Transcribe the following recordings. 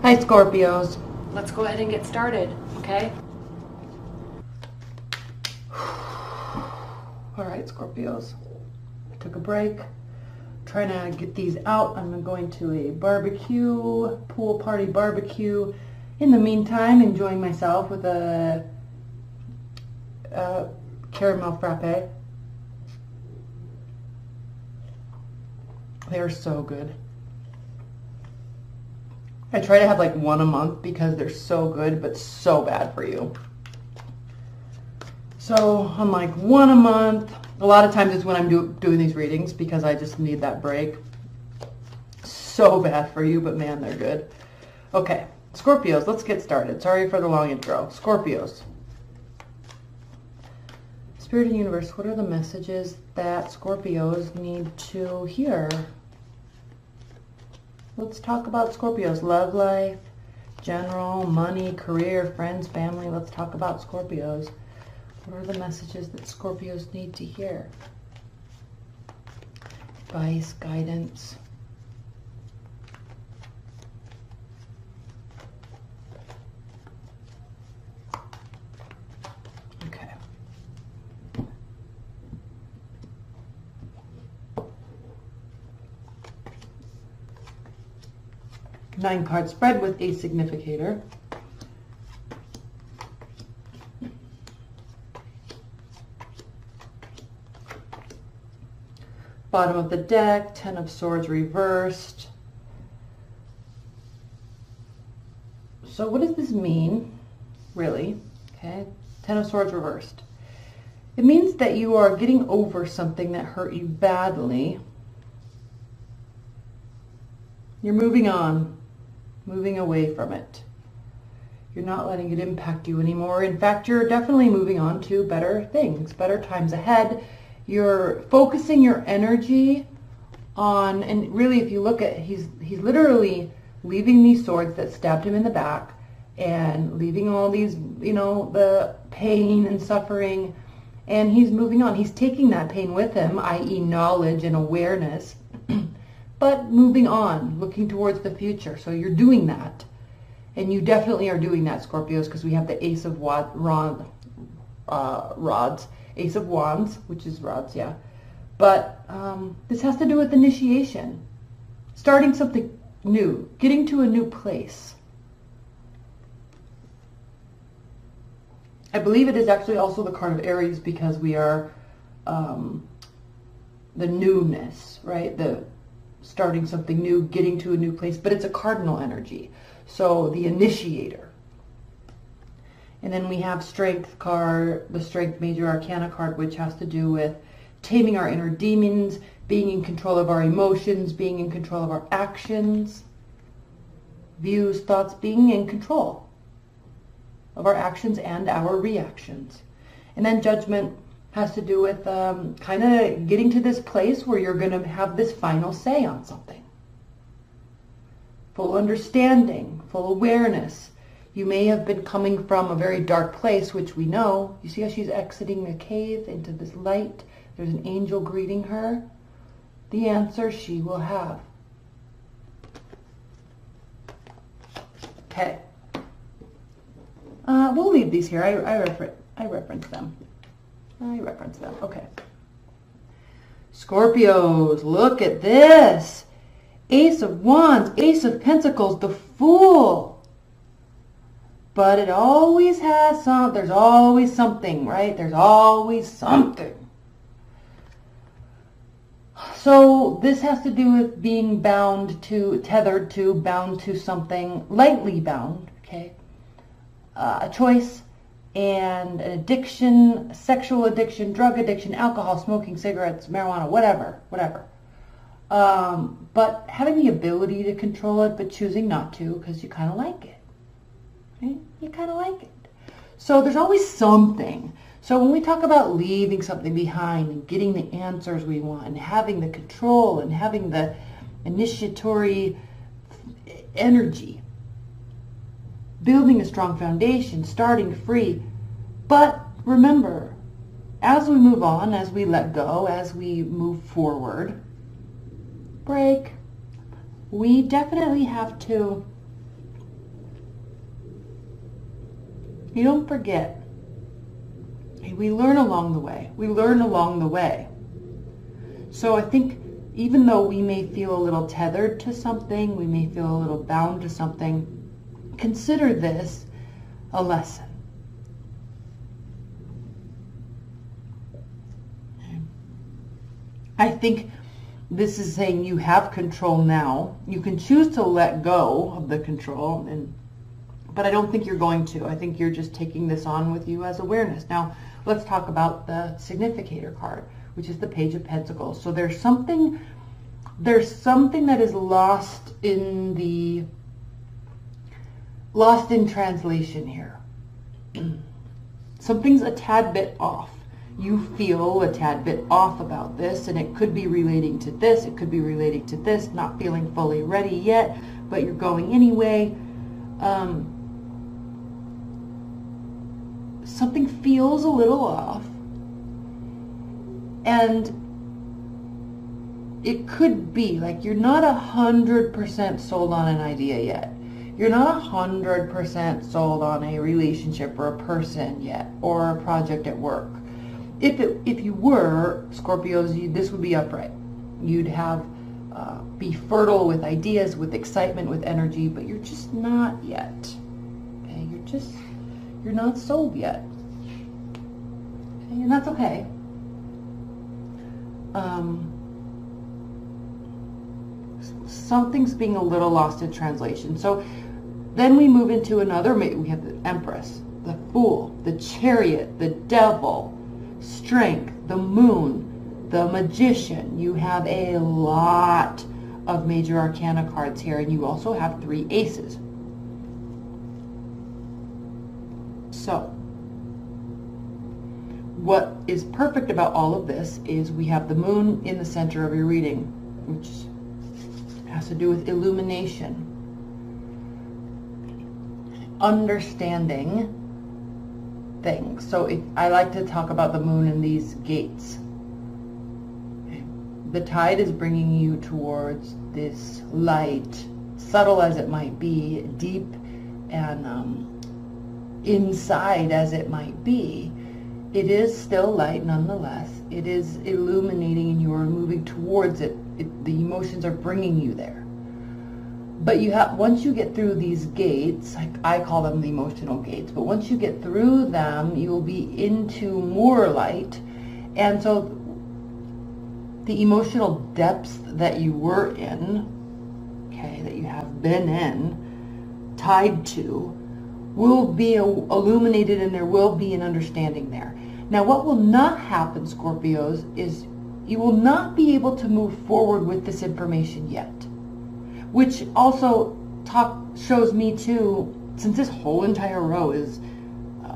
Hi, Scorpios. Let's go ahead and get started, okay? All right, Scorpios. I took a break. Trying to get these out. I'm going to a barbecue, pool party barbecue. In the meantime, enjoying myself with a caramel frappe. They're so good. I try to have like one a month because they're so good, but so bad for you. So I'm like one a month. A lot of times it's when I'm doing these readings because I just need that break. So bad for you, but man, they're good. Okay, Scorpios, let's get started. Sorry for the long intro. Scorpios. Spirit and Universe, what are the messages that Scorpios need to hear? Let's talk about Scorpios. Love life, general, money, career, friends, family. Let's talk about Scorpios. What are the messages that Scorpios need to hear? Advice, guidance. Okay. Nine card spread with a significator. Bottom of the deck, Ten of Swords reversed. So what does this mean, really? Okay, Ten of Swords reversed. It means that you are getting over something that hurt you badly. You're moving on, moving away from it. You're not letting it impact you anymore. In fact, you're definitely moving on to better things, better times ahead. You're focusing your energy on, and really if you look at, he's literally leaving these swords that stabbed him in the back and leaving all these, you know, the pain and suffering, and he's moving on. He's taking that pain with him, i.e. knowledge and awareness, but moving on, looking towards the future. So you're doing that. And you definitely are doing that, Scorpios, because we have the Ace of Rods. Ace of Wands, which is rods, yeah. But this has to do with initiation. Starting something new. Getting to a new place. I believe it is actually also the card of Aries because we are the newness, right? The starting something new, getting to a new place. But it's a cardinal energy. So the initiator. And then we have Strength card, the Strength Major Arcana card, which has to do with taming our inner demons, being in control of our emotions, being in control of our actions, views, thoughts, being in control of our actions and our reactions. And then Judgment has to do with kind of getting to this place where you're going to have this final say on something. Full understanding, full awareness. You may have been coming from a very dark place, which we know. You see how she's exiting the cave into this light? There's an angel greeting her. The answer she will have. Okay. We'll leave these here. I reference them. Okay. Scorpios, look at this. Ace of Wands, Ace of Pentacles, the Fool. But it always has there's always something, right? There's always something. So this has to do with being bound to, tethered to, bound to something, lightly bound, okay? A choice and an addiction, sexual addiction, drug addiction, alcohol, smoking, cigarettes, marijuana, whatever. But having the ability to control it, but choosing not to because you kind of like it. Right? You kind of like it. So there's always something. So when we talk about leaving something behind and getting the answers we want and having the control and having the initiatory energy, building a strong foundation, starting free. But remember, as we move on, as we let go, as we move forward, break, we definitely have to You don't forget. We learn along the way. We learn along the way. So I think even though we may feel a little tethered to something, we may feel a little bound to something, consider this a lesson. I think this is saying you have control now. You can choose to let go of the control, but I don't think you're going to. I think you're just taking this on with you as awareness. Now, let's talk about the significator card, which is the Page of Pentacles. So there's something that is lost in translation here. Something's a tad bit off. You feel a tad bit off about this, and it could be relating to this, it could be relating to this, not feeling fully ready yet, but you're going anyway. Something feels a little off, and it could be like you're not 100% sold on an idea yet. You're not 100% sold on a relationship or a person yet, or a project at work. If you were, Scorpios, this would be upright. You'd have be fertile with ideas, with excitement, with energy, but you're just not yet. Okay, you're not sold yet. Okay, and that's okay. Something's being a little lost in translation. So then we move into another. We have the Empress, the Fool, the Chariot, the Devil, Strength, the Moon, the Magician. You have a lot of major arcana cards here, and you also have 3 aces. So what is perfect about all of this is we have the Moon in the center of your reading, which has to do with illumination, understanding things. So if I like to talk about the Moon in these gates. The tide is bringing you towards this light, subtle as it might be, deep and inside as it might be. It is still light nonetheless. It is illuminating and you are moving towards it. The emotions are bringing you there. But you have, once you get through these gates, I call them the emotional gates, but once you get through them, you will be into more light. And so the emotional depths that you were in, okay, that you have been in, tied to, will be illuminated, and there will be an understanding there. Now, what will not happen, Scorpios, is you will not be able to move forward with this information yet. Which also shows me too, since this whole entire row is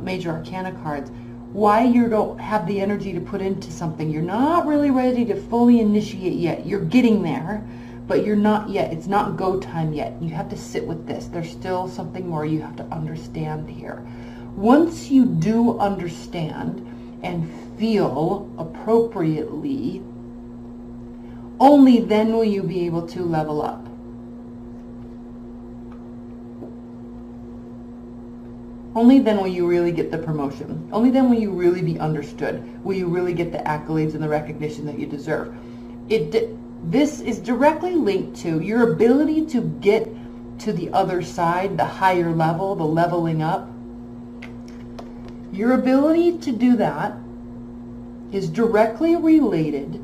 major arcana cards, why you don't have the energy to put into something. You're not really ready to fully initiate yet. You're getting there, but you're not yet. It's not go time yet. You have to sit with this. There's still something more you have to understand here. Once you do understand and feel appropriately, only then will you be able to level up. Only then will you really get the promotion. Only then will you really be understood. Will you really get the accolades and the recognition that you deserve. This is directly linked to your ability to get to the other side, the higher level, the leveling up. Your ability to do that is directly related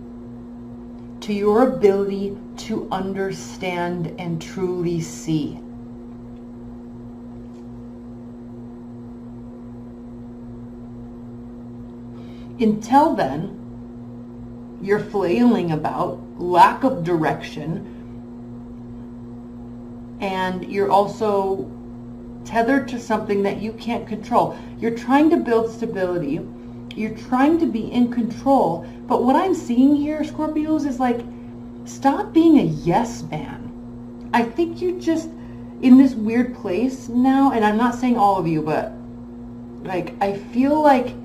to your ability to understand and truly see. Until then, you're flailing about, lack of direction, and you're also tethered to something that you can't control. You're trying to build stability. You're trying to be in control. But what I'm seeing here, Scorpios, is like, stop being a yes man. I think you're just in this weird place now, and I'm not saying all of you, but like, I feel like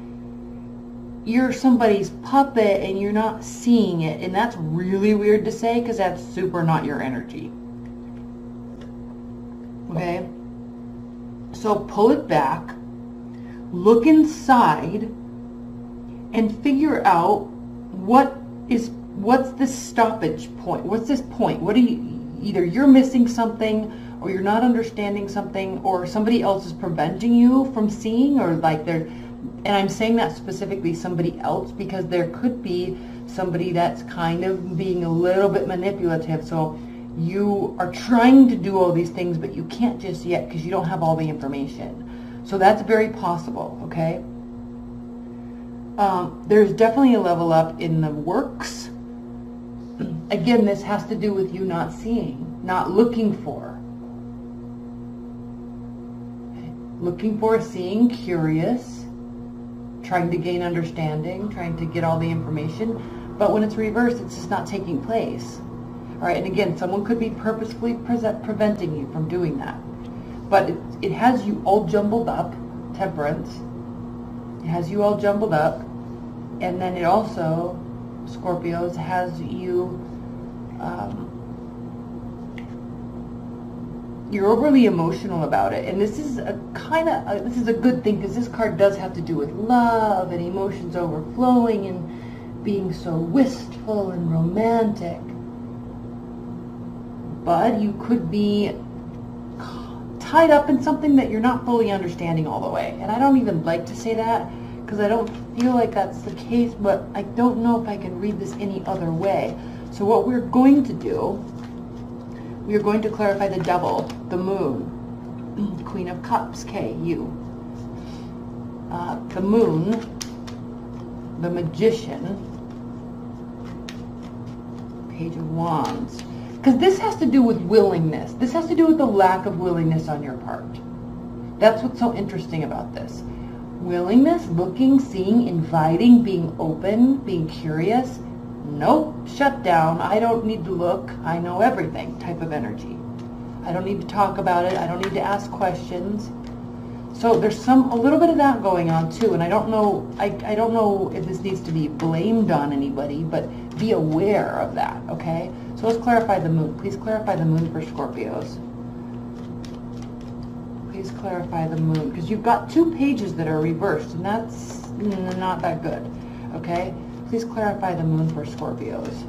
you're somebody's puppet and you're not seeing it, and that's really weird to say because that's super not your energy. Okay? So pull it back look inside and figure out what's this stoppage point? What's this point? What do you, either you're missing something, or you're not understanding something, or somebody else is preventing you from seeing, or like they're, and I'm saying that specifically somebody else because there could be somebody that's kind of being a little bit manipulative. So you are trying to do all these things, but you can't just yet because you don't have all the information. So that's very possible, okay? There's definitely a level up in the works. Again, this has to do with you not seeing, not looking for. Looking for, seeing, curious, trying to gain understanding, trying to get all the information. But when it's reversed, it's just not taking place. All right, and again, someone could be purposefully preventing you from doing that. But it has you all jumbled up, Temperance. It has you all jumbled up. And then it also, Scorpios, has you, you're overly emotional about it. And this is a kind of, this is a good thing because this card does have to do with love and emotions overflowing and being so wistful and romantic. But you could be tied up in something that you're not fully understanding all the way. And I don't even like to say that because I don't feel like that's the case, but I don't know if I can read this any other way. So what we're going to do, we are going to clarify the Devil, the Moon, Queen of Cups, you. The Moon, the Magician, Page of Wands. Because this has to do with willingness. This has to do with the lack of willingness on your part. That's what's so interesting about this. Willingness, looking, seeing, inviting, being open, being curious. Nope, shut down. I don't need to look. I know everything type of energy. I don't need to talk about it. I don't need to ask questions. So there's a little bit of that going on too. And I don't know, I don't know if this needs to be blamed on anybody, but be aware of that, okay? So let's clarify the Moon. Please clarify the Moon for Scorpios. Please clarify the Moon, because you've got 2 pages that are reversed, and that's not that good, okay? Please clarify the Moon for Scorpios.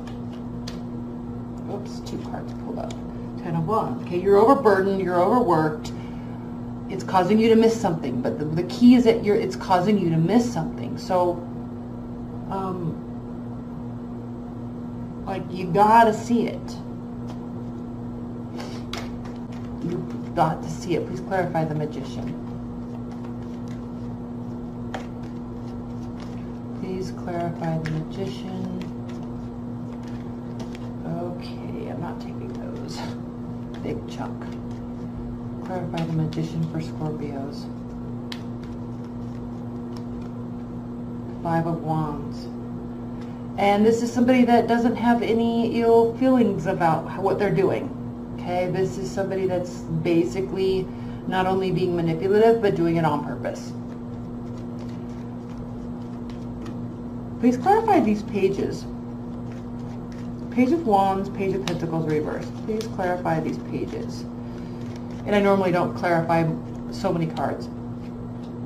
Oops, 2 cards pulled up. 10 of Wands. Okay, you're overburdened, you're overworked. It's causing you to miss something, but the key is that it's causing you to miss something. So, like, you gotta see it. You've got to see it. Please clarify the Magician. Please clarify the Magician. Okay, I'm not taking those. Big chunk. Clarify the Magician for Scorpios. 5 of Wands. And this is somebody that doesn't have any ill feelings about what they're doing. Okay, this is somebody that's basically not only being manipulative, but doing it on purpose. Please clarify these pages. Page of Wands, Page of Pentacles reversed. Please clarify these pages. And I normally don't clarify so many cards.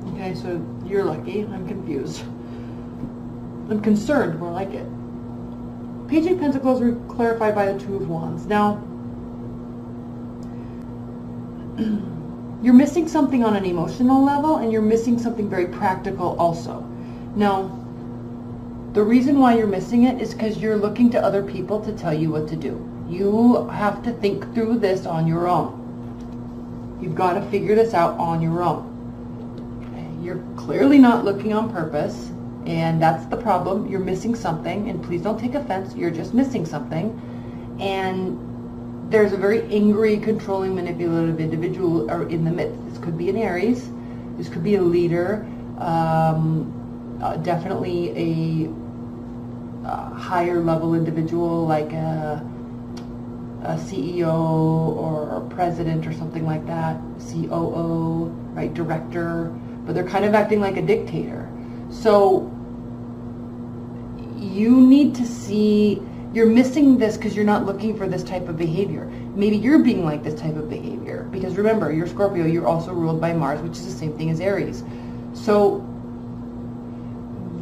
Okay, so you're lucky. I'm confused. I'm concerned, more like it. Page of Pentacles are clarified by the 2 of Wands. Now, you're missing something on an emotional level, and you're missing something very practical also. Now, the reason why you're missing it is because you're looking to other people to tell you what to do. You have to think through this on your own. You've got to figure this out on your own. Okay? You're clearly not looking on purpose, and that's the problem. You're missing something, and please don't take offense. You're just missing something. And there's a very angry, controlling, manipulative individual in the midst. This could be an Aries. This could be a leader. Definitely a higher level individual, like a CEO or a president or something like that, COO, right, director, but they're kind of acting like a dictator. So you need to see, you're missing this because you're not looking for this type of behavior. Maybe you're being like this type of behavior, because remember, you're Scorpio, you're also ruled by Mars, which is the same thing as Aries. So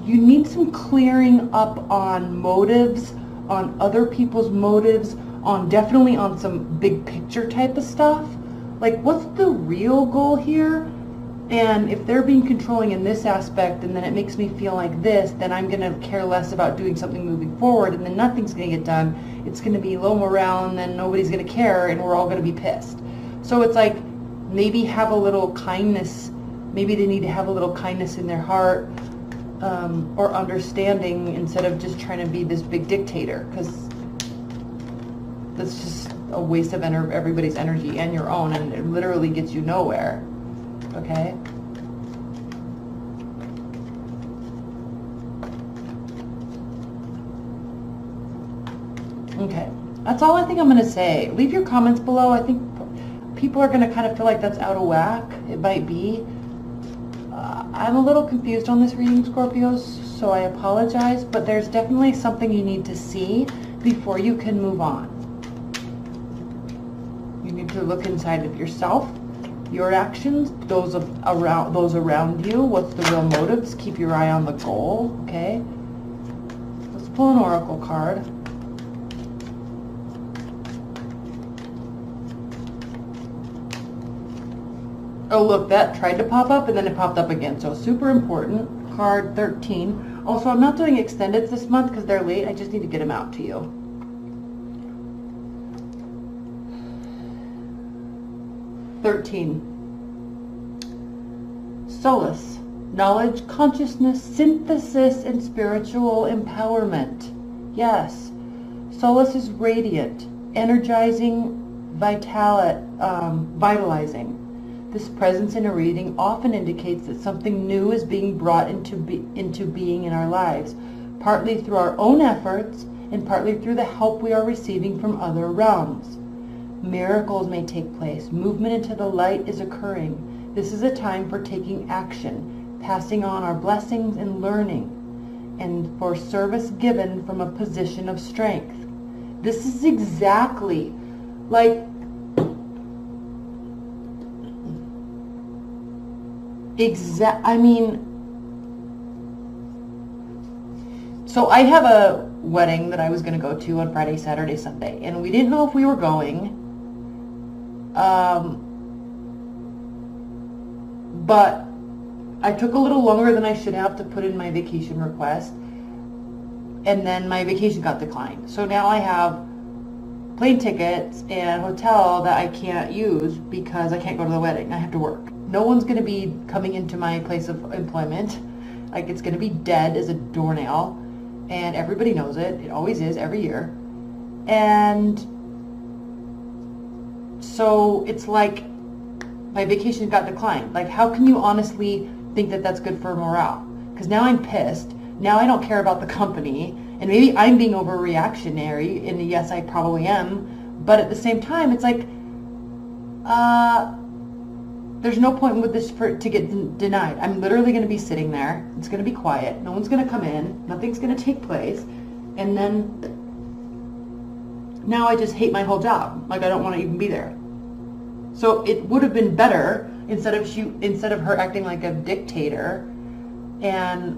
you need some clearing up on motives, on other people's motives, on definitely on some big picture type of stuff. Like, what's the real goal here? And if they're being controlling in this aspect, and then it makes me feel like this, then I'm going to care less about doing something moving forward, and then nothing's going to get done. It's going to be low morale, and then nobody's going to care, and we're all going to be pissed. So it's like, maybe have a little kindness. Maybe they need to have a little kindness in their heart, or understanding, instead of just trying to be this big dictator, because that's just a waste of everybody's energy and your own, and it literally gets you nowhere. Okay? Okay. That's all I think I'm going to say. Leave your comments below. I think people are going to kind of feel like that's out of whack. It might be. I'm a little confused on this reading, Scorpios, so I apologize, but there's definitely something you need to see before you can move on. You need to look inside of yourself, your actions, those around you. What's the real motives? Keep your eye on the goal, okay? Let's pull an oracle card. Oh, look, that tried to pop up and then it popped up again. So super important. Card 13. Also, I'm not doing extendeds this month because they're late. I just need to get them out to you. Solace, knowledge, consciousness, synthesis, and spiritual empowerment. Yes. Solace is radiant, energizing, vitalizing. This presence in a reading often indicates that something new is being brought into being in our lives, partly through our own efforts and partly through the help we are receiving from other realms. Miracles may take place. Movement into the light is occurring. This is a time for taking action, passing on our blessings and learning, and for service given from a position of strength. This is exactly like so I have a wedding that I was going to go to on Friday, Saturday, Sunday, and we didn't know if we were going. But I took a little longer than I should have to put in my vacation request, and then my vacation got declined. So now I have plane tickets and hotel that I can't use because I can't go to the wedding. I have to work. No one's going to be coming into my place of employment. Like, it's going to be dead as a doornail, and everybody knows it. It always is, every year. And so it's like my vacation got declined. Like, how can you honestly think that that's good for morale? Because now I'm pissed. Now I don't care about the company, and maybe I'm being overreactionary, and yes, I probably am. But at the same time, it's like, there's no point with this for it to get denied. I'm literally going to be sitting there. It's going to be quiet. No one's going to come in. Nothing's going to take place. And then now I just hate my whole job. Like, I don't want to even be there. So it would have been better, instead of her acting like a dictator, and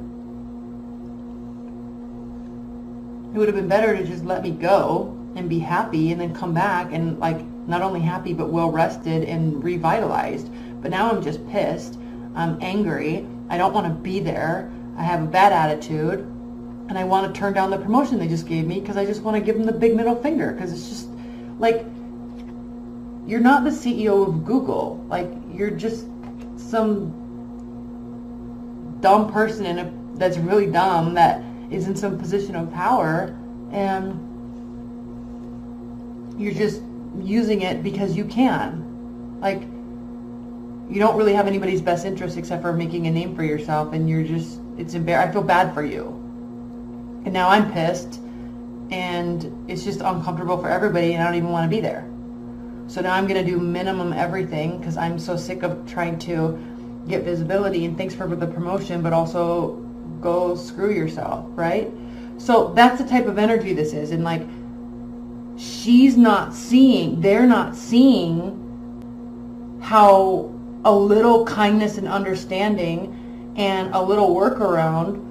it would have been better to just let me go and be happy and then come back and, like, not only happy but well rested and revitalized. But now I'm just pissed. I'm angry. I don't want to be there. I have a bad attitude, and I want to turn down the promotion they just gave me because I just want to give them the big middle finger, because it's just like, you're not the CEO of Google. Like, you're just some dumb person that's really dumb, that is in some position of power, and you're just using it because you can. Like, you don't really have anybody's best interest except for making a name for yourself, and you're just, it's embarrassing. I feel bad for you. And now I'm pissed, and it's just uncomfortable for everybody, and I don't even want to be there. So now I'm going to do minimum everything because I'm so sick of trying to get visibility, and thanks for the promotion, but also go screw yourself, right? So that's the type of energy this is. And like, they're not seeing how a little kindness and understanding and a little workaround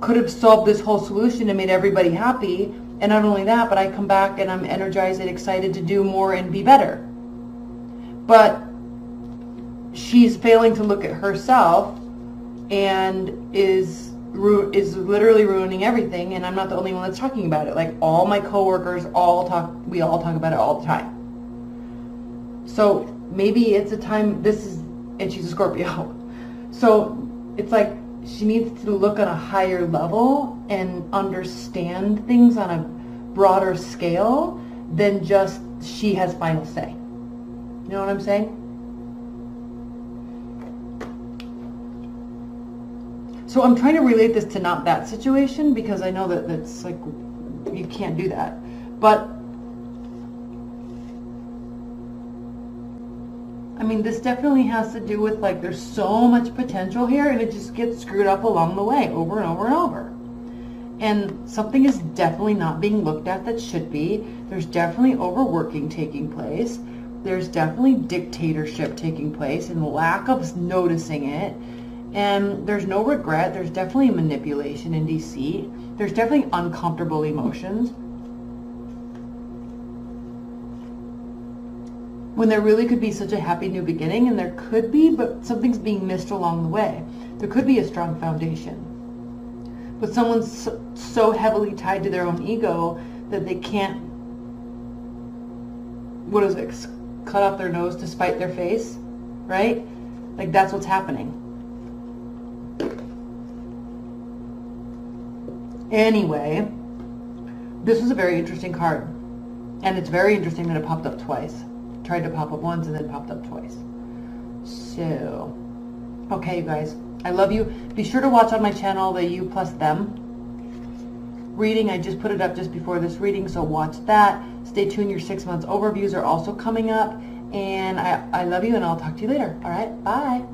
could have solved this whole solution and made everybody happy. And not only that, but I come back and I'm energized and excited to do more and be better. But she's failing to look at herself and is literally ruining everything. And I'm not the only one that's talking about it. Like all my coworkers we all talk about it all the time. So maybe it's a time, and she's a Scorpio. So it's like she needs to look on a higher level and understand things on a broader scale than just she has final say. You know what I'm saying? So I'm trying to relate this to not that situation, because I know that that's like, you can't do that. But I mean, this definitely has to do with, like, there's so much potential here and it just gets screwed up along the way over and over and over. And something is definitely not being looked at that should be. There's definitely overworking taking place. There's definitely dictatorship taking place and lack of noticing it. And there's no regret. There's definitely manipulation and deceit. There's definitely uncomfortable emotions. When there really could be such a happy new beginning, and there could be, but something's being missed along the way. There could be a strong foundation. But someone's so heavily tied to their own ego that they can't, cut off their nose to spite their face, right? Like that's what's happening. Anyway, this was a very interesting card. And it's very interesting that it popped up twice. Tried to pop up once and then popped up twice. So, okay, you guys, I love you. Be sure to watch on my channel the You Plus Them reading. I just put it up just before this reading, so watch that. Stay tuned. Your 6 months overviews are also coming up. And I love you, and I'll talk to you later. All right, bye.